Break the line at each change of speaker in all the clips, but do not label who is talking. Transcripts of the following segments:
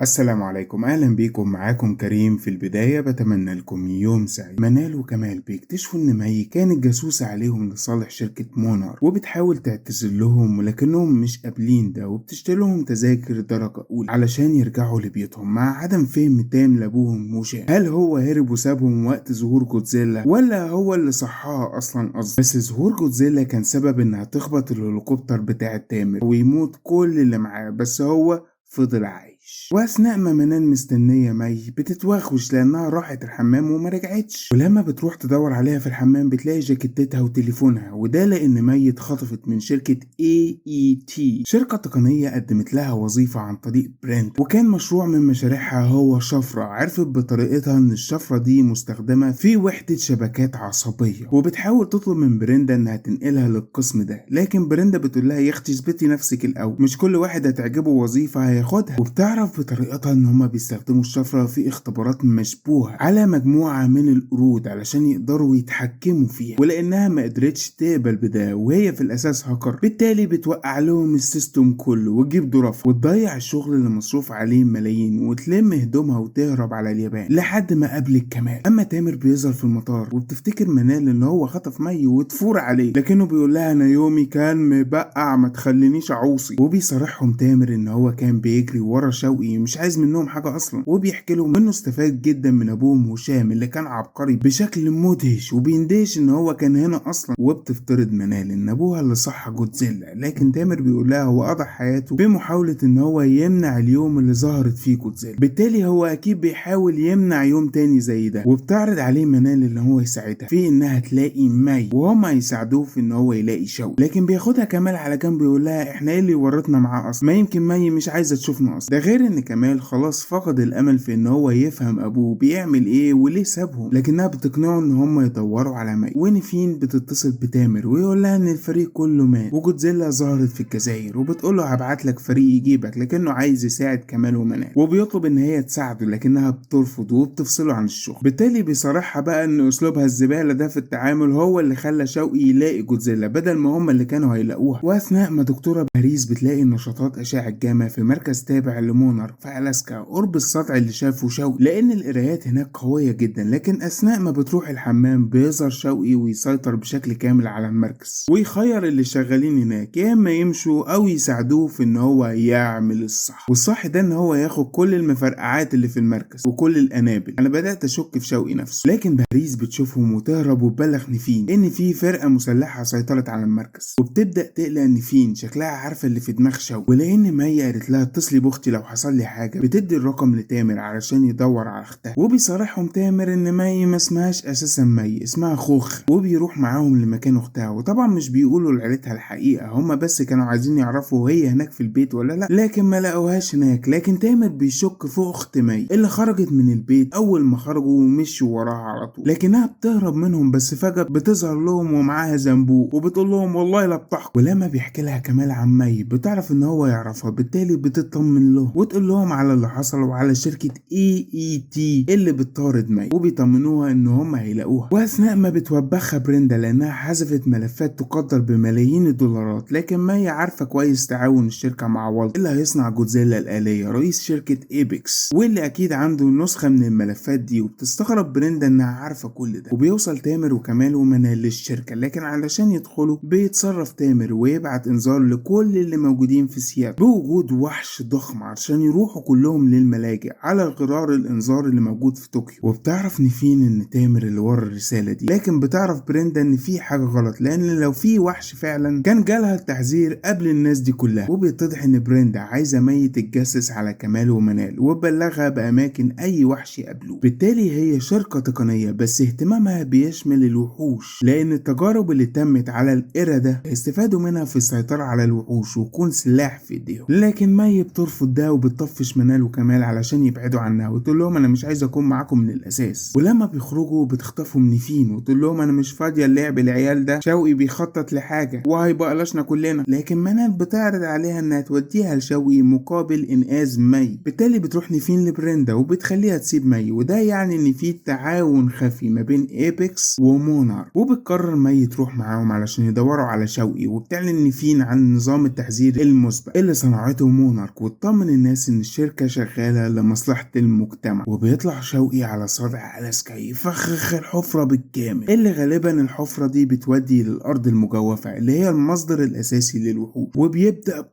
السلام عليكم، أهلا بيكم. معاكم كريم. في البداية بتمنى لكم يوم سعيد. منال وكمال بيكتشفوا إن مي كانت جاسوسة عليهم لصالح شركة مونر، وبتحاول تعتذر لهم ولكنهم مش قابلين ده، وبتشتري لهم تذاكر درجة أولى علشان يرجعوا لبيوتهم مع عدم فهم تام لأبوهم وشام. هل هو هرب وسابهم وقت ظهور جودزيلا ولا هو اللي صحاها أصلا قصد؟ بس ظهور جودزيلا كان سبب إنها تخبط الهليكوبتر بتاع تامر ويموت كل اللي معاه، بس هو فضل عايش. واثناء ما منال مستنيه مي بتتوخش لانها راحت الحمام وما رجعتش، ولما بتروح تدور عليها في الحمام بتلاقي جاكيتتها وتليفونها، وده لان مي اتخطفت من شركه AET، شركه تقنيه قدمت لها وظيفه عن طريق برنت، وكان مشروع من مشاريعها هو شفره. عرفت بطريقتها ان الشفره دي مستخدمه في وحده شبكات عصبيه، وبتحاول تطلب من بريندا انها تنقلها للقسم ده، لكن بريندا بتقول لها يا اختي اثبتي نفسك الاول، مش كل واحد هتعجبه وظيفه هياخدها. وبتعرف بطريقتها ان هما بيستخدموا الشفرة في اختبارات مشبوهة على مجموعة من القرود علشان يقدروا يتحكموا فيها، ولانها ما قدرتش تقبل بده وهي في الاساس هاكر، بالتالي بتوقع لهم السيستم كله وتجيب ظرف وتضيع الشغل اللي مصروف عليه ملايين، وتلم هدومها وتهرب على اليابان لحد ما قابلت كمال. اما تامر بيظهر في المطار وبتفتكر منال ان هو خطف مي وتفور عليه، لكنه بيقول لها انا يومي كان مبقع ما تخلينيش اعوصي. وبيصارحهم تامر ان هو كان بيجري ورا شوقي مش عايز منهم حاجه اصلا، وبيحكي لهم انه استفاد جدا من ابوهم هشام اللي كان عبقري بشكل مدهش، وبيندهش ان هو كان هنا اصلا. وبتفترض منال ان ابوها اللي صح جودزيلا، لكن تامر بيقول لها هو قضى حياته بمحاوله ان هو يمنع اليوم اللي ظهرت فيه جودزيلا، بالتالي هو اكيد بيحاول يمنع يوم تاني زي ده. وبتعرض عليه منال ان هو يساعدها في انها تلاقي مي، وهما يساعدوه في ان هو يلاقي شوقي، لكن بياخدها كمال على جنب بيقول لها احنا ايه اللي ورطنا معاه اصلا، ما يمكن مي مش عايزه تشوفنا اصلا. ده غير ان كمال خلاص فقد الامل في ان هو يفهم ابوه بيعمل ايه وليه سابهم، لكنها بتقنعه ان هم يدوروا على مي. ونيفين بتتصل بتامر ويقول لها ان الفريق كله مات، وجودزيلا ظهرت في الجزائر، وبتقول له هبعت لك فريق يجيبك، لكنه عايز يساعد كمال ومنال، وبيطلب ان هي تساعده لكنها بترفض وبتفصله عن الشغل. بالتالي بيصارحها بقى ان اسلوبها الزباله ده في التعامل هو اللي خلى شوقي يلاقي جودزيلا بدل ما هم اللي كانوا هيلاقوها. واثناء ما دكتوره باريس بتلاقي نشاطات اشعه جاما في مركز تابع لمونر في ألاسكا قرب السطح اللي شافه شوقي، لأن القرايات هناك قوية جدا، لكن أثناء ما بتروح الحمام بيظهر شوقي ويسيطر بشكل كامل على المركز، ويخير اللي شغالين هناك يا إما يمشوا أو يساعدوه في إن هو يعمل الصح، والصح ده إن هو ياخد كل المفرقعات اللي في المركز وكل القنابل. أنا بدأت أشك في شوقي نفسه، لكن باريس بتشوفهم وتهرب وتبلغ نيفين إن في فرقة مسلحة سيطرت على المركز، وبتبدأ تقلق نيفين شكلها عارفة اللي في دماغ شوقي، ولأن مي قالت لها اتصلي باختي لو حصل لي حاجه، بتدي الرقم لتامر علشان يدور على اختها. وبيصارحهم تامر ان مي ما اسمهاش اساسا مي، اسمها خوخ، وبيروح معاهم لمكان اختها. وطبعا مش بيقولوا لعيلتها الحقيقه، هما بس كانوا عايزين يعرفوا هي هناك في البيت ولا لا، لكن ما لقوهاش هناك. لكن تامر بيشك في اخت مي اللي خرجت من البيت اول ما خرجوا ومشوا وراها على طول، لكنها بتهرب منهم، بس فجاه بتظهر لهم ومعاها زنبوق وبتقول لهم والله لا بتحكم. ولما بيحكي لها كمال عن مي بتعرف ان هو يعرفها، بالتالي بتطمن له وتقول لهم على اللي حصل وعلى شركة AET اللي بتطارد مي، وبيطمنوها ان هم هيلاقوها. واثناء ما بتوبخها بريندا لانها حذفت ملفات تقدر بملايين الدولارات، لكن مي عارفة كويس تعاون الشركة مع والت اللي هيصنع جودزيلا الآلية رئيس شركة ايبكس، واللي اكيد عنده نسخة من الملفات دي. وبتستغرب بريندا انها عارفة كل ده. وبيوصل تامر وكمال ومنال للشركة، لكن علشان يدخلوا بيتصرف تامر ويبعت انذار لكل اللي موجودين في سياتل بوجود وحش ضخم عشان يروحوا كلهم للملاجئ على غرار الانذار اللي موجود في طوكيو. وبتعرف نيفين ان تامر اللي ورا الرساله دي، لكن بتعرف بريندا ان في حاجه غلط، لان لو في وحش فعلا كان جالها التحذير قبل الناس دي كلها. وبيتضح ان بريندا عايزه مي تتجسس على كمال ومنال وبلغها باماكن اي وحش يقابلوه، بالتالي هي شركه تقنيه بس اهتمامها بيشمل الوحوش، لان التجارب اللي تمت على القردة استفادوا منها في السيطره على الوحوش ويكون سلاح في ايديهم. لكن مي بترفض ده وبتطفش منال وكمال علشان يبعدوا عنها، وتقول لهم انا مش عايزه اكون معاكم من الاساس. ولما بيخرجوا بتخطفهم نيفين وتقول لهم انا مش فاضيه اللعب العيال ده، شوقي بيخطط لحاجه وهيبقلشنا كلنا. لكن منال بتعرض عليها انها توديها لشوقي مقابل انقاذ مي، بالتالي بتروح نيفين لبريندا وبتخليها تسيب مي، وده يعني ان في تعاون خفي ما بين ايبكس ومونار. وبتقرر مي تروح معاهم علشان يدوروا على شوقي، وبتعلن نيفين عن نظام التحذير المسبق اللي صنعته مونارك، وتطمن الناس إن الشركة شغالة لمصلحة المجتمع. وبيطلع شوقي على سطح ألاسكا يفخخ الحفرة بالكامل، اللي غالبا الحفرة دي بتودي للأرض المجوفة اللي هي المصدر الأساسي للوحوش، وبيبدأ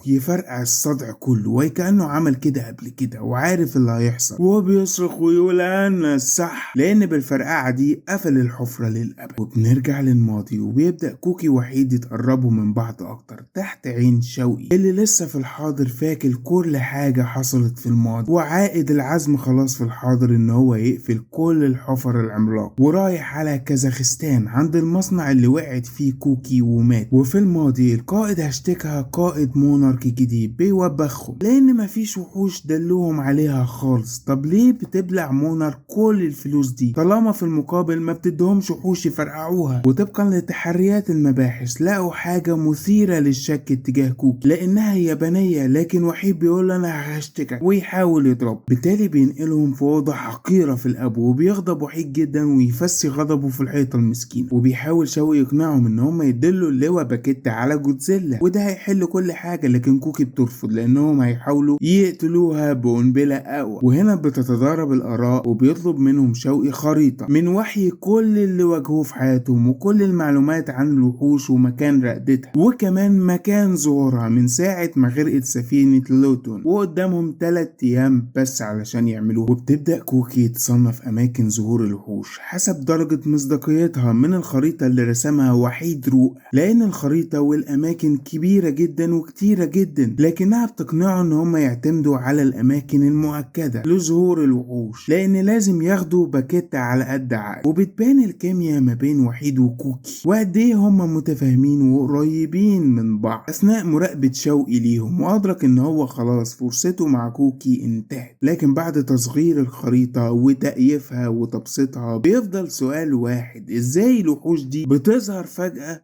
يفرقع السطح كله وكأنه عمل كده قبل كده وعارف اللي هيحصل، وهو بيصرخ ويقول أنا الصح، لأن بالفرقعة دي قفل الحفرة للأبد. وبنرجع للماضي وبيبدأ كوكي وحيد يتقربوا من بعض أكتر تحت عين شوقي اللي لسه في الحاضر فاكر كل حاجة حصلت في الماضي، وعائد العزم خلاص في الحاضر إن هو يقفل كل الحفر العملاق، ورايح على كازاخستان عند المصنع اللي وقعت فيه كوكي ومات. وفي الماضي القائد هاشتكها قائد مونارك جديد بيوبخهم لأن مفيش وحوش دلوهم عليها خالص. طب ليه بتبلع مونارك كل الفلوس دي طالما في المقابل ما بتدهمش وحوش يفرقعوها؟ وطبقا لتحريات المباحث لقوا حاجة مثيرة للشك اتجاه كوكي لأنها يابانية، لكن وحيد بيقول أنا هشتكك ويحاول يضرب. بالتالي بينقلهم في أوضة حقيرة في الأبو، وبيغضب وحيد جدا ويفسي غضبه في الحيطة المسكينة. وبيحاول شوقي يقنعهم إن هم يدلوا اللواء باكيتا على جودزيلا وده هيحل كل حاجة، لكن كوكي بترفض لأنهم هيحاولوا يقتلوها بقنبلة أقوى. وهنا بتتضارب الآراء وبيطلب منهم شوقي خريطة من وحي كل اللي واجهوه في حياتهم وكل المعلومات عن الوحوش ومكان رقدتها وكمان مكان ظهورها من ساعة ما غرقت سفينة لوتون، وقدامهم 3 أيام بس علشان يعملوها. وبتبدأ كوكي تصنف أماكن ظهور الوحوش حسب درجة مصداقيتها من الخريطة اللي رسمها وحيد روق، لأن الخريطة والأماكن كبيرة جدا وكتيرة جدا، لكنها بتقنعه إن هم يعتمدوا على الأماكن المؤكدة لظهور الوحوش لأن لازم ياخدوا باكيتا على قد عقل. وبتبان الكيمياء ما بين وحيد وكوكي وقد إيه هم متفاهمين وقريبين من بعض أثناء مراقبة شوقي ليهم، وأدرك إن هو خلاص فرصته مع كوكي انتهت. لكن بعد تصغير الخريطة وتأييفها وتبسيطها بيفضل سؤال واحد: إزاي الوحوش دي بتظهر فجأة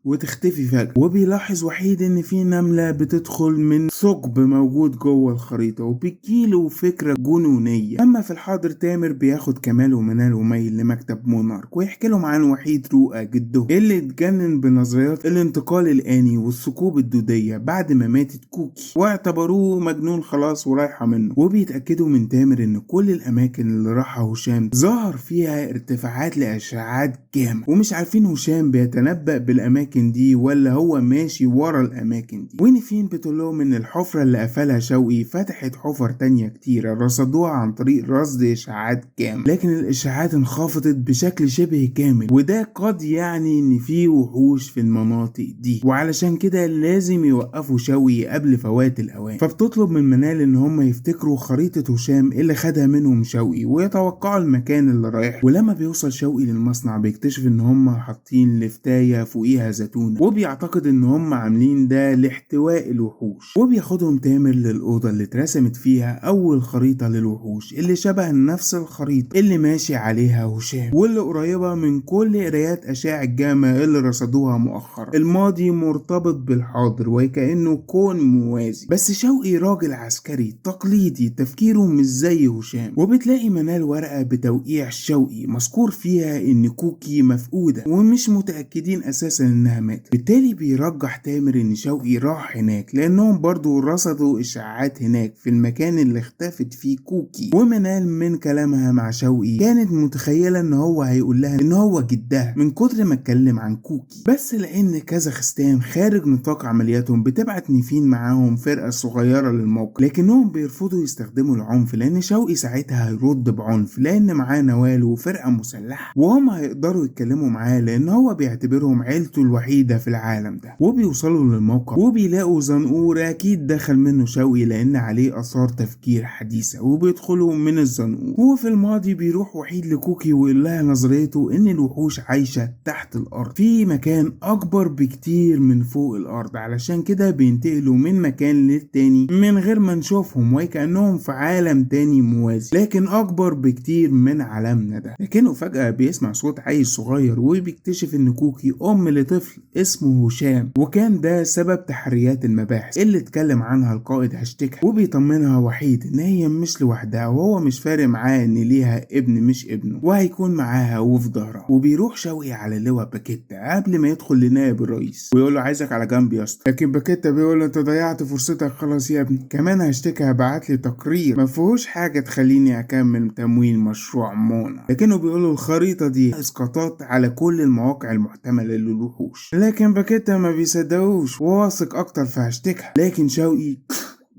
وتختفي فجأة؟ وبيلاحظ وحيد ان في نملة بتدخل من ثقب موجود جوه الخريطة وبتجيله فكرة جنونية. اما في الحاضر تامر بياخد كمال ومنال وميل لمكتب مونارك ويحكي لهم عن وحيد رؤى جده اللي اتجنن بنظريات الانتقال الآني والثقوب الدودية بعد ما ماتت كوكي، واعتبروه مجنون خلاص ورايحة منه. وبيتأكدوا من تامر ان كل الاماكن اللي راحها هشام ظهر فيها ارتفاعات لأشعاعات جامة، ومش عارفين هشام بيتنبأ بالاماكن دي ولا هو ماشي ورا الاماكن دي. ونيفين بتقول لهم ان الحفرة اللي قفلها شوقي فتحت حفر تانية كتيرة رصدوها عن طريق رصد اشعاعات كامل، لكن الاشعاعات انخفضت بشكل شبه كامل، وده قد يعني ان في وحوش في المناطق دي، وعلشان كده لازم يوقفوا شوقي قبل فوات الاوان. فبتطلب من منال ان هم يفتكروا خريطة هشام اللي خدها منهم شوقي ويتوقعوا المكان اللي رايح. ولما بيوصل شوقي للمصنع بيكتشف ان هم حاطين لفتاية فوقيها زيتونة، وبيعتقد ان هم عاملين ده لاحتواء الوحوش. وبياخدهم تامر للأوضة اللي اترسمت فيها اول خريطة للوحوش اللي شبه نفس الخريطة اللي ماشي عليها هشام، واللي قريبة من كل قرايات اشعة الجاما اللي رصدوها مؤخرا. الماضي مرتبط بالحاضر وكأنه كون موازي، بس شوقي راجل عسكري تقليدي تفكيره مش زي هشام. وبتلاقي منال ورقة بتوقيع شوقي مذكور فيها ان كوكي مفقودة ومش متأكدين اساسا انها ماتت. بالتالي بيرجح تامر ان شوقي راح هناك لانهم برضو رصدوا اشاعات هناك في المكان اللي اختفت فيه كوكي. ومنال من كلامها مع شوقي كانت متخيلة ان هو هيقول لها ان هو جدها من كتر ما اتكلم عن كوكي، بس لان كازاخستان خارج نطاق عملياتهم بتبعت نيفين معاهم فرقة صغيرة للموقف، لكنهم بيرفضوا يستخدموا العنف لان شوقي ساعتها هيرد بعنف لان معاه نوال وفرقة مسلحة وهم هيقدروا يتكلموا معاه لان هو بيعتبرهم عيلته الوحيدة في العالم ده. وبيوصلوا للموقع وبيلاقوا زنقور اكيد دخل منه شوقي لان عليه اثار تفكير حديثة، وبيدخلوا من الزنقور. هو في الماضي بيروح وحيد لكوكي ويقول لها نظريته ان الوحوش عايشة تحت الارض في مكان اكبر بكتير من فوق الارض، علشان كده بينتقلوا من مكان للتاني من غير ما نشوفهم وكأنهم في عالم تاني موازي لكن اكبر بكتير من عالمنا ده. لكنه فجأة بيسمع صوت عيل صغير وبيكتشف ان كوكي ام لطفل طفل اسمه هشام، وكان ده سبب تحريات المباحث اللي اتكلم عنها القائد هشتكها، وبيطمنها وحيد ان هي مش لوحدها وهو مش فارق معاه ان ليها ابن مش ابنه وهيكون معاها وفي ظهرها. وبيروح شوقي على لواء باكيتا قبل ما يدخل لنائب الرئيس ويقول له عايزك على جنب يا اسطى، لكن باكيتا بيقول له انت ضيعت فرصتك خلاص يا ابني، كمان هشتكي بعت لي تقرير ما فيهوش حاجه تخليني اكمل تمويل مشروع مونا، لكنه بيقول له الخريطه دي اسقاطات على كل المواقع المحتمله للوحوش، لكن باكيتا ما بيصدقوش وواثق اكتر في هشتكها. لكن شوقي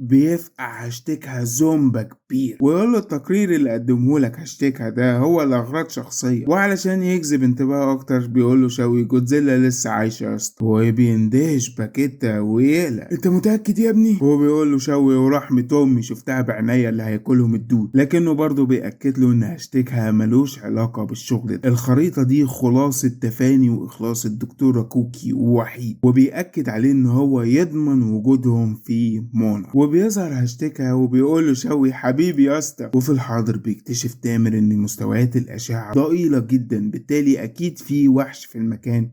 بيفقع هشتكها زومبا كبير ويقول له التقرير اللي قدمه لك هشتكها ده هو لأغراض شخصية، وعلشان يجذب انتباهه اكتر بيقول له شوقي جودزيلا لسه عايشة يا اسطى، وبيندهش باكيتا ويقلق انت متأكد يا ابني؟ هو بيقول له شوقي ورحمة امي شفتها بعينيا اللي هياكلهم الدود، لكنه برضه بيأكد له ان هشتكها ملوش علاقة بالشغل ده. الخريطة دي خلاصة تفاني واخلاص الدكتورة كوكي ووحيد، وبيأكد عليه ان هو يضمن وجودهم في مونا. وبيظهر هشتكها وبيقول له شوقي حبيبي يا اسطى. وفي الحاضر بيكتشف تامر ان مستويات الاشعه ضئيله جدا، بالتالي اكيد في وحش في المكان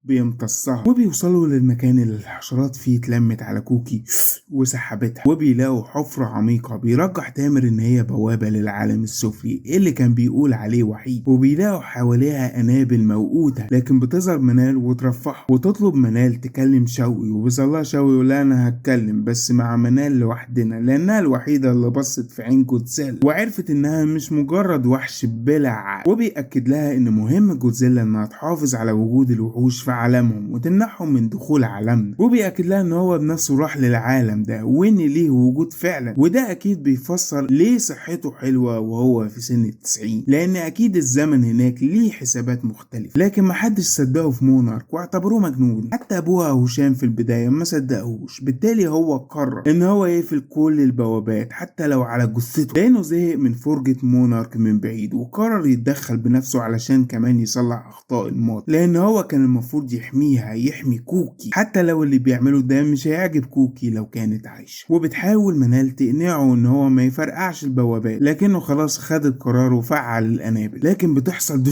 بيمتصها، وبيوصلوا للمكان اللي الحشرات فيه اتلمت على كوكي وسحبتها، وبيلاقوا حفرة عميقة بيرجح تامر ان هي بوابة للعالم السفلي اللي كان بيقول عليه وحيد، وبيلاقوا حواليها انابل موقوتة، لكن بتظهر منال وترفعها وتطلب منال تكلم شوقي، وبيظلها شوقي يقول انا هتكلم بس مع منال لوحدنا لانها الوحيدة اللي بصت في عين جودزيلا وعرفت انها مش مجرد وحش بلا عقل، وبيأكد لها ان مهم جودزيلا انها تحافظ على وجود الوحوش في عالمهم وتمنعهم من دخول عالمنا، وبيأكد لها ان هو بنفسه راح للعالم ده وان ليه وجود فعلا، وده اكيد بيفسر ليه صحته حلوة وهو في سن 90، لان اكيد الزمن هناك ليه حسابات مختلفة. لكن محدش صدقه في مونارك واعتبروه مجنون، حتى ابوها هشام في البداية ما صدقهوش، بالتالي هو قرر ان هو يقفل كل البوابات حتى لو على جثته، لانه زهق من فرجة مونارك من بعيد وقرر يتدخل بنفسه علشان كمان يصلح اخطاء الماضي، لان هو كان المفروض يحميها يحمي كوكي حتى لو اللي بيعمله ده مش هيعجب كوكي لو كانت عايشة. وبتحاول منال تقنعه ان هو ما يفرقعش البوابات، لكنه خلاص خد القرار وفعل الانابل، لكن بتحصل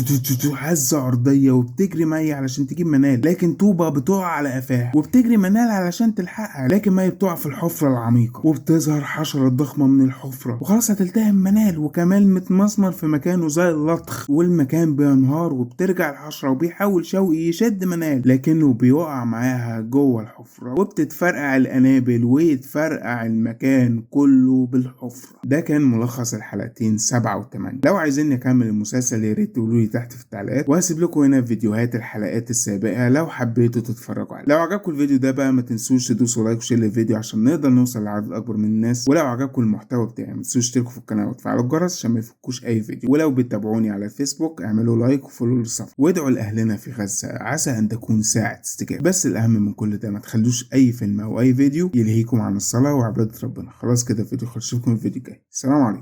هزة ارضية وبتجري مي علشان تجيب منال، لكن طوبة بتقع على قفاها وبتجري منال علشان تلحقها، لكن مي بتقع في الحفرة العميقة وبتظهر حشرة ضخمة من الحفرة وخلاص هتلتهم منال، وكمال متمسمر في مكانه زي اللطخ، والمكان بينهار وبترجع الحشرة وبيحاول شوقي يشد منال لكنه بيوقع معاها جوه الحفرة وبتتفرقع الانابل ويتفرقع المكان كله بالحفرة. ده كان ملخص الحلقتين 7 و8. لو عايزين نكمل المسلسل يا ريت تقولوا لي تحت في التعليقات، وهسيب لكم هنا فيديوهات الحلقات السابقة لو حبيتوا تتفرجوا عليه. لو عجبكم الفيديو ده بقى ما تنسوش تدوسوا لايك وشير للفيديو عشان نقدر نوصل لعدد اكبر من الناس، ولو عجبكم المحتوى بتاعي ما تنسوش تشتركوا في القناة وتفعلوا الجرس عشان ما يفوتكوش اي فيديو، ولو بتتابعوني على الفيسبوك اعملوا لايك وفولو للصفحة، وادعوا لاهلنا في غزة عسى ان تكون ساعة استجابة. بس الاهم من كل ده ما تخلوش اي فيلم او اي فيديو يلهيكم عن الصلاة وعبادة ربنا. خلاص كده الفيديو خلص، اشوفكم في الفيديو الجاي، سلام عليكم.